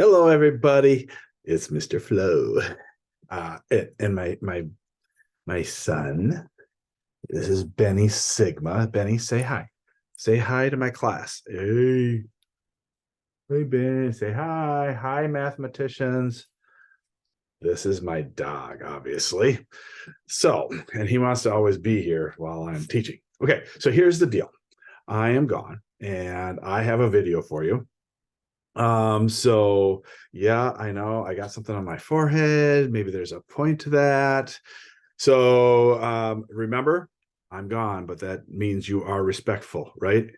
Hello, everybody. It's Mr. Flo. And my son. This is Benny Sigma. Benny, say hi. Say hi to my class. Hey, Ben. Say hi. Hi, mathematicians. This is my dog, obviously. So, and he wants to always be here while I'm teaching. Okay, so here's the deal. I am gone, and I have a video for you. So yeah, I know I got something on my forehead. Maybe there's a point to that. So remember, I'm gone, but that means you are respectful, right?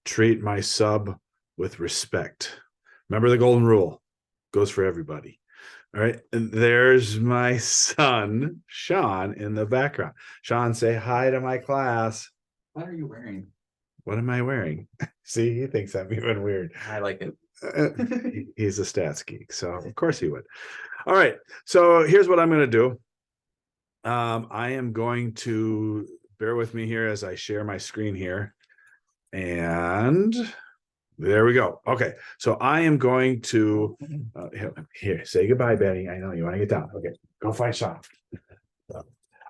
Treat my sub with respect. Remember the golden rule goes for everybody. All right. And there's my son, Sean, in the background. Sean, say hi to my class. What are you wearing? What am I wearing? See, he thinks I'm even weird. I like it. He's a stats geek, so of course he would. All right, so here's what I'm going to do. I am going to bear with me here as I share my screen here, and there we go. Okay, so I am going to here say goodbye, Benny. I know you want to get down. Okay, go find Sean.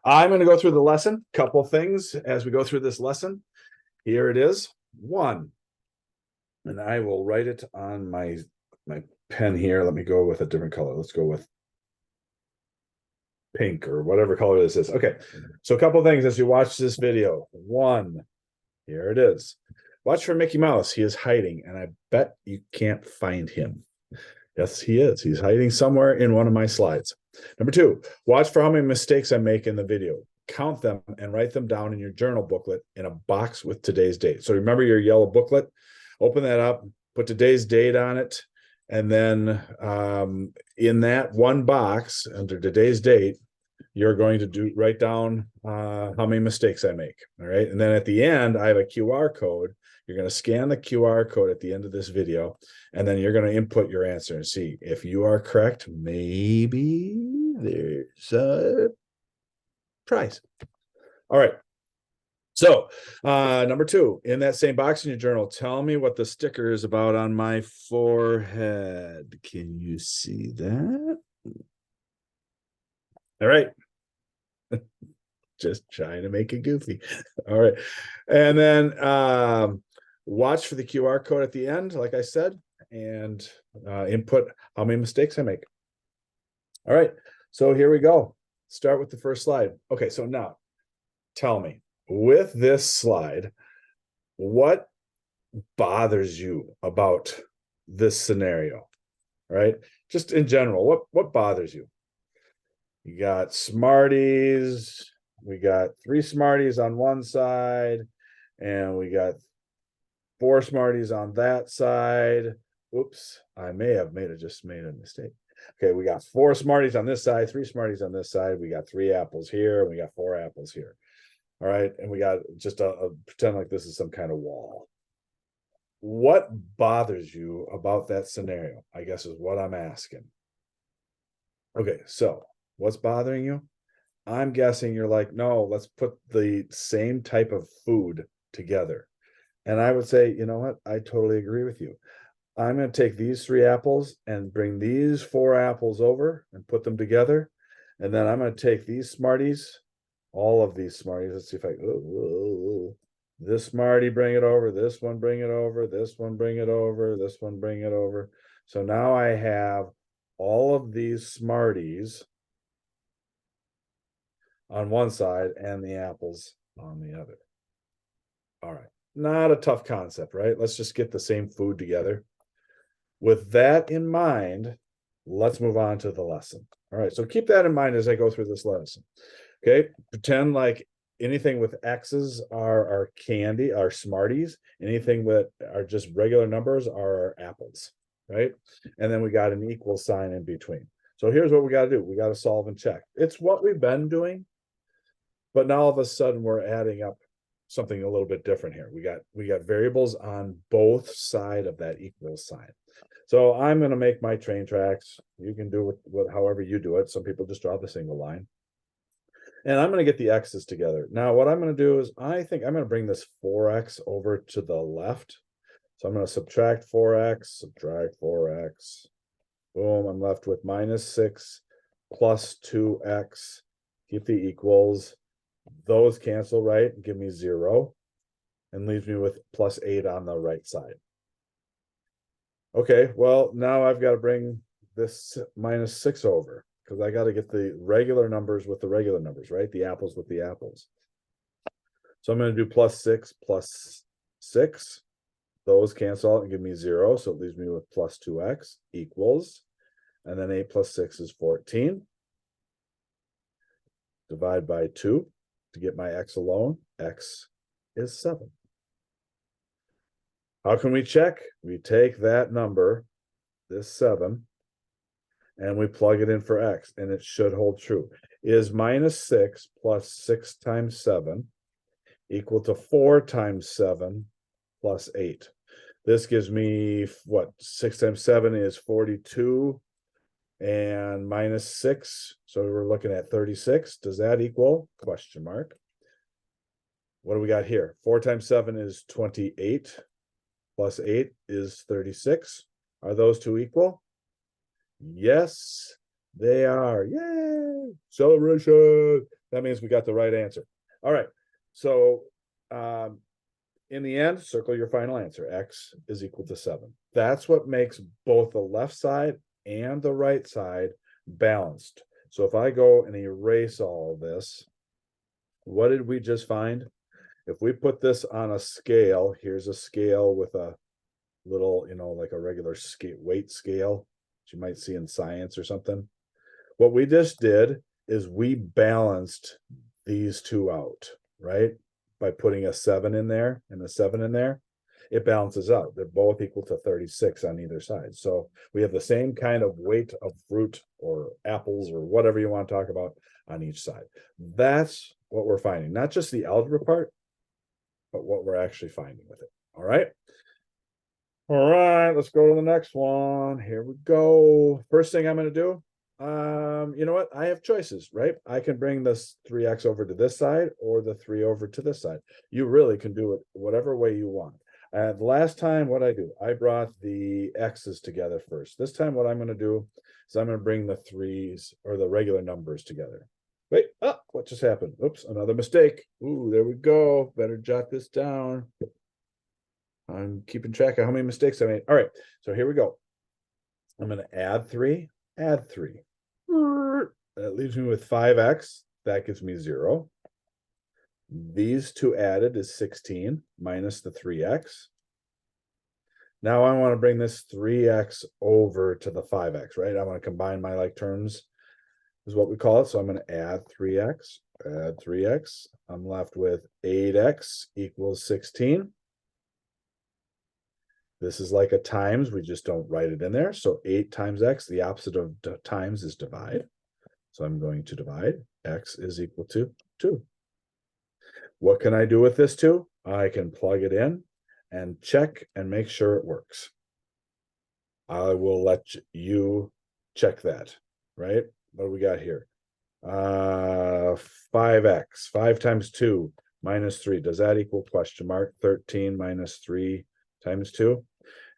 I'm going to go through the lesson. Couple things as we go through this lesson. Here it is. One, and I will write it on my pen here. Let me go with a different color. Let's go with pink or whatever color this is. Okay, so a couple things as you watch this video. One, here it is. Watch for Mickey Mouse. He is hiding, and I bet you can't find him. Yes, he is. He's hiding somewhere in one of my slides. Number two, watch for how many mistakes I make in the video. Count them and write them down in your journal booklet in a box with today's date. So remember your yellow booklet. Open that up, put today's date on it, and then in that one box under today's date, you're going to write down how many mistakes I make. All right. And then at the end, I have a QR code. You're going to scan the QR code at the end of this video, and then you're going to input your answer and see if you are correct. Maybe there's a prize. All right. So, number two, in that same box in your journal, tell me what the sticker is about on my forehead. Can you see that? All right. Just trying to make it goofy. All right. And then watch for the QR code at the end, like I said, and input how many mistakes I make. All right. So here we go. Start with the first slide. Okay. So now tell me, with this slide, what bothers you about this scenario, right? Just in general, what bothers you? You got Smarties. We got 3 Smarties on one side, and we got 4 Smarties on that side. Oops, I may have just made a mistake. Okay, we got 4 Smarties on this side, 3 Smarties on this side. We got 3 apples here, and we got 4 apples here. All right, and we got just pretend like this is some kind of wall. What bothers you about that scenario, I guess, is what I'm asking. Okay, so what's bothering you? I'm guessing you're like, no, let's put the same type of food together. And I would say, you know what? I totally agree with you. I'm going to take these 3 apples and bring these 4 apples over and put them together. And then I'm going to take these Smarties, all of these Smarties. Let's see if I, this Smartie, bring it over. This one, bring it over. This one, bring it over. This one, bring it over. So now I have all of these Smarties on one side and the apples on the other. All right. Not a tough concept, right? Let's just get the same food together. With that in mind, let's move on to the lesson. All right. So keep that in mind as I go through this lesson. Okay. Pretend like anything with X's are candy, are Smarties. Anything that are just regular numbers are apples, right? And then we got an equal sign in between. So here's what we got to do. We got to solve and check. It's what we've been doing, but now all of a sudden we're adding up something a little bit different here. We got variables on both sides of that equal sign. So I'm going to make my train tracks. You can do it however you do it. Some people just draw the single line. And I'm going to get the x's together. Now what I'm going to do is I think I'm going to bring this 4x over to the left. So I'm going to subtract 4x, subtract 4x, Boom, I'm left with minus 6 plus 2x. Keep the equals. Those cancel, right? Give me 0. And leaves me with plus 8 on the right side. Okay, well, now I've got to bring this minus 6 over, because I got to get the regular numbers with the regular numbers, right? The apples with the apples. So I'm going to do plus 6 plus 6. Those cancel out and give me 0. So it leaves me with plus 2x equals. And then 8 plus 6 is 14. Divide by 2 to get my x alone. X is 7. How can we check? We take that number, this 7, and we plug it in for x, and it should hold true. Is minus 6 plus 6 times 7 equal to 4 times 7 plus 8? This gives me, what, 6 times 7 is 42, and minus 6, so we're looking at 36. Does that equal? Question mark. What do we got here? 4 times 7 is 28. Plus 8 is 36. Are those two equal? Yes, they are. Yay! Celebration. That means we got the right answer. All right. So in the end, circle your final answer. X is equal to 7. That's what makes both the left side and the right side balanced. So if I go and erase all of this, what did we just find? If we put this on a scale, here's a scale with a little, like a regular weight scale that you might see in science or something. What we just did is we balanced these two out, right? By putting a 7 in there and a 7 in there, it balances out. They're both equal to 36 on either side. So we have the same kind of weight of fruit or apples or whatever you want to talk about on each side. That's what we're finding, not just the algebra part, but what we're actually finding with it. All right. All right, let's go to the next one. Here we go. First thing I'm going to do, you know what? I have choices, right? I can bring this 3x over to this side or the 3 over to this side. You really can do it whatever way you want. The last time, what I do, I brought the x's together first. This time, what I'm going to do is I'm going to bring the 3's or the regular numbers together. Wait, what just happened? Oops, another mistake. Ooh, there we go. Better jot this down. I'm keeping track of how many mistakes I made. All right, so here we go. I'm going to add 3, add 3. That leaves me with 5x. That gives me 0. These two added is 16 minus the 3x. Now I want to bring this 3x over to the 5x, right? I want to combine my like terms, is what we call it. So I'm going to add 3x, add 3x. I'm left with 8x equals 16. This is like a times, we just don't write it in there. So 8 times x, the opposite of times is divide. So I'm going to divide. X is equal to 2. What can I do with this 2? I can plug it in and check and make sure it works. I will let you check that, right? What do we got here? 5x, 5 times 2 minus 3. Does that equal question mark? 13 minus 3 times 2.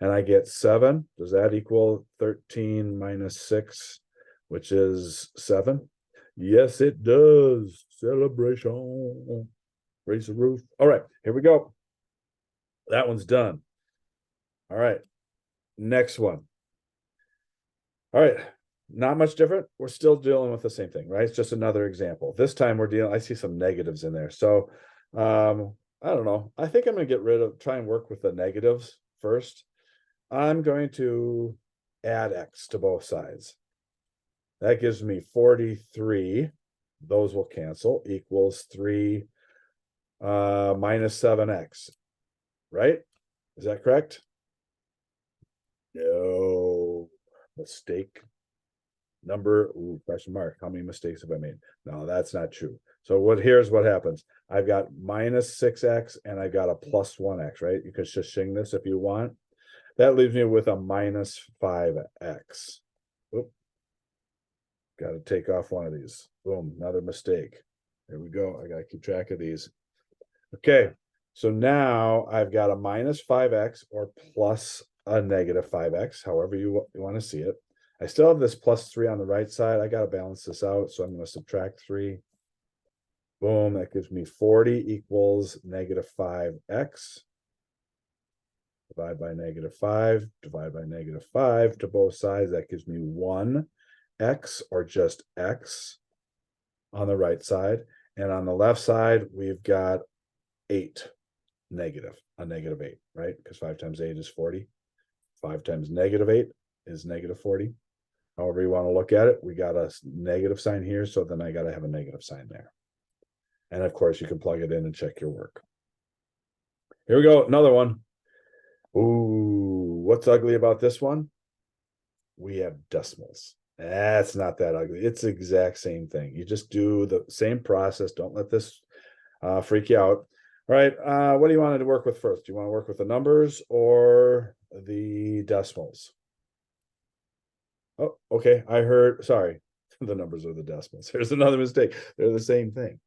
And I get 7. Does that equal 13 minus 6, which is 7? Yes, it does. Celebration. Raise the roof. All right, here we go. That one's done. All right, next one. All right, not much different. We're still dealing with the same thing, right? It's just another example. This time we're dealing, I see some negatives in there. So I don't know. I think I'm going to try and work with the negatives first. I'm going to add x to both sides. That gives me 43. Those will cancel, equals 3 minus 7x, right? Is that correct? No. Mistake number, question mark. How many mistakes have I made? No, that's not true. So here's what happens. I've got minus 6x and I got a plus 1x, right? You could just shing this if you want. That leaves me with a minus 5x. Oop. Got to take off one of these. Boom, another mistake. There we go. I got to keep track of these. Okay, so now I've got a minus 5x or plus a negative 5x, however you want to see it. I still have this +3 on the right side. I got to balance this out. So I'm going to subtract 3. Boom, that gives me 40 equals -5x. Divide by -5, divide by -5 to both sides. That gives me 1x, or just x, on the right side. And on the left side, we've got 8, negative, a -8, right? Because 5 times 8 is 40. 5 times -8 is -40. However you want to look at it, we got a negative sign here, so then I got to have a negative sign there. And of course, you can plug it in and check your work. Here we go, another one. Ooh, what's ugly about this one? We have decimals. That's not that ugly. It's the exact same thing. You just do the same process. Don't let this freak you out. All right, what do you want to work with first? Do you want to work with the numbers or the decimals? Oh, okay, I heard, sorry, the numbers are the decimals. There's another mistake. They're the same thing.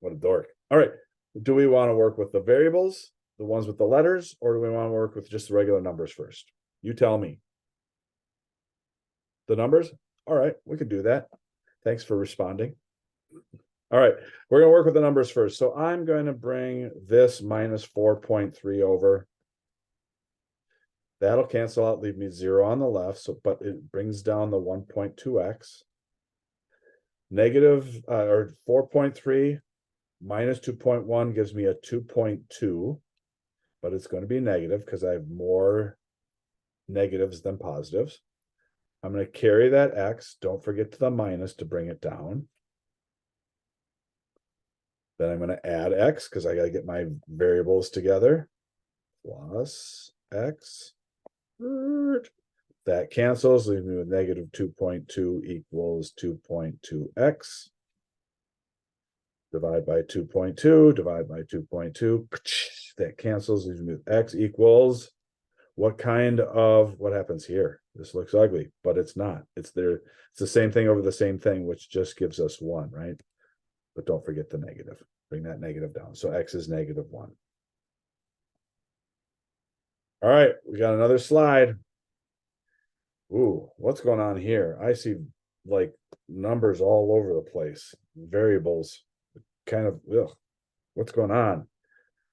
What a dork. All right, do we want to work with the variables, the ones with the letters, or do we want to work with just the regular numbers first? You tell me. The numbers? All right, we could do that. Thanks for responding. All right, we're going to work with the numbers first. So I'm going to bring this -4.3 over. That'll cancel out, leave me 0 on the left. So, but it brings down the 1.2x. Negative, or 4.3 minus 2.1 gives me a 2.2, but it's going to be negative because I have more negatives than positives. I'm going to carry that x. Don't forget to the minus to bring it down. Then I'm going to add x because I got to get my variables together. Plus x. That cancels, leaving me with -2.2 equals 2.2x. Divide by 2.2, divide by 2.2. That cancels, leaving me with x equals, what kind of, what happens here? This looks ugly, but it's not. It's there. It's the same thing over the same thing, which just gives us 1, right? But don't forget the negative. Bring that negative down. So x is -1. All right, we got another slide. Ooh, what's going on here? I see like numbers all over the place, variables, kind of, ugh, what's going on?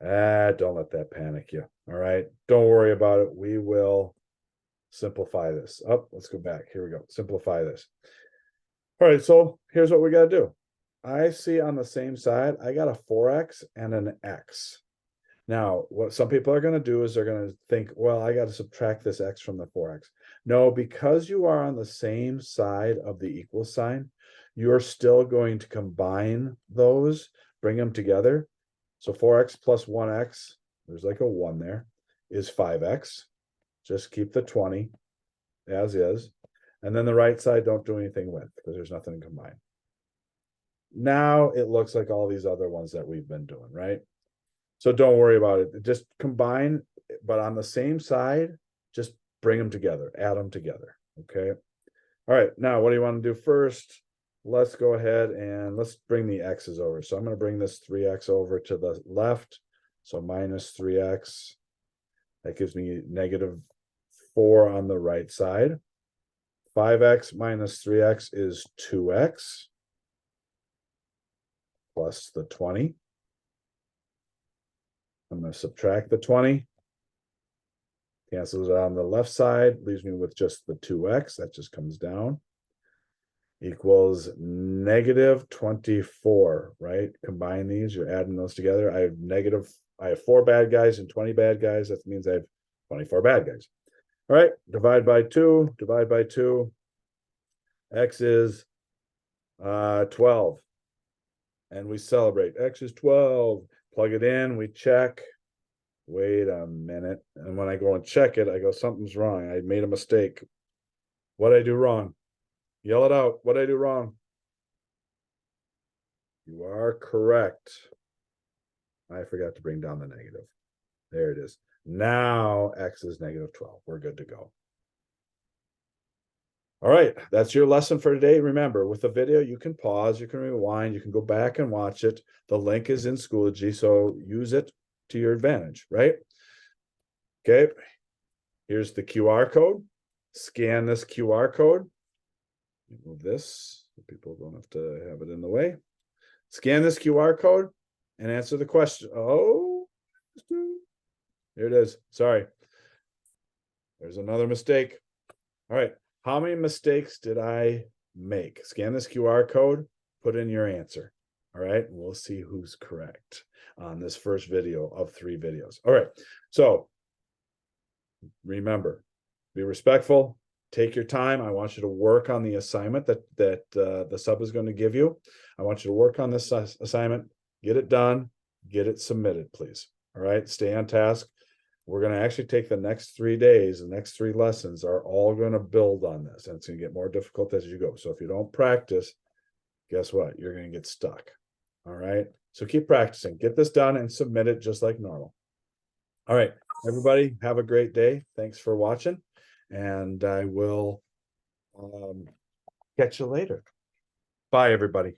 Don't let that panic you. All right, don't worry about it. We will simplify this. Oh, let's go back. Here we go. Simplify this. All right, so here's what we got to do. I see on the same side, I got a 4x and an x. Now, what some people are going to do is they're going to think, well, I got to subtract this x from the 4x. No, because you are on the same side of the equal sign, you're still going to combine those, bring them together. So 4x plus 1x, there's like a 1 there, is 5x. Just keep the 20 as is. And then the right side, don't do anything with, because there's nothing to combine. Now it looks like all these other ones that we've been doing, right? So don't worry about it. Just combine, but on the same side, just bring them together, add them together, okay? All right, now what do you want to do first? Let's go ahead and let's bring the x's over. So I'm going to bring this 3x over to the left. So minus 3x. That gives me -4 on the right side. 5x minus 3x is 2x plus the 20. I'm going to subtract the 20. Cancels it on the left side, leaves me with just the 2x. That just comes down. Equals -24, right? Combine these, you're adding those together. I have 4 bad guys and 20 bad guys. That means I have 24 bad guys. All right, divide by 2, divide by 2. X is 12. And we celebrate. X is 12. Plug it in, we check. Wait a minute. And when I go and check it, I go, something's wrong. I made a mistake. What did I do wrong? Yell it out. What did I do wrong? You are correct. I forgot to bring down the negative. There it is. Now x is -12. We're good to go. All right, that's your lesson for today. Remember, with the video, you can pause, you can rewind, you can go back and watch it. The link is in Schoology, so use it to your advantage, right? Okay, here's the QR code. scan this QR code. Move this so people don't have to have it in the way. Scan this QR code and answer the question. Oh, here it is. Sorry. There's another mistake. All right. How many mistakes did I make? Scan this QR code, put in your answer. All right. We'll see who's correct on this first video of 3 videos. All right. So remember, be respectful, take your time. I want you to work on the assignment that the sub is going to give you. I want you to work on this assignment, get it done, get it submitted, please. All right. Stay on task. We're going to actually take the next 3 days, the next 3 lessons are all going to build on this, and it's going to get more difficult as you go. So if you don't practice, guess what? You're going to get stuck. All right. So keep practicing, get this done and submit it just like normal. All right, everybody, have a great day. Thanks for watching, and I will catch you later. Bye, everybody.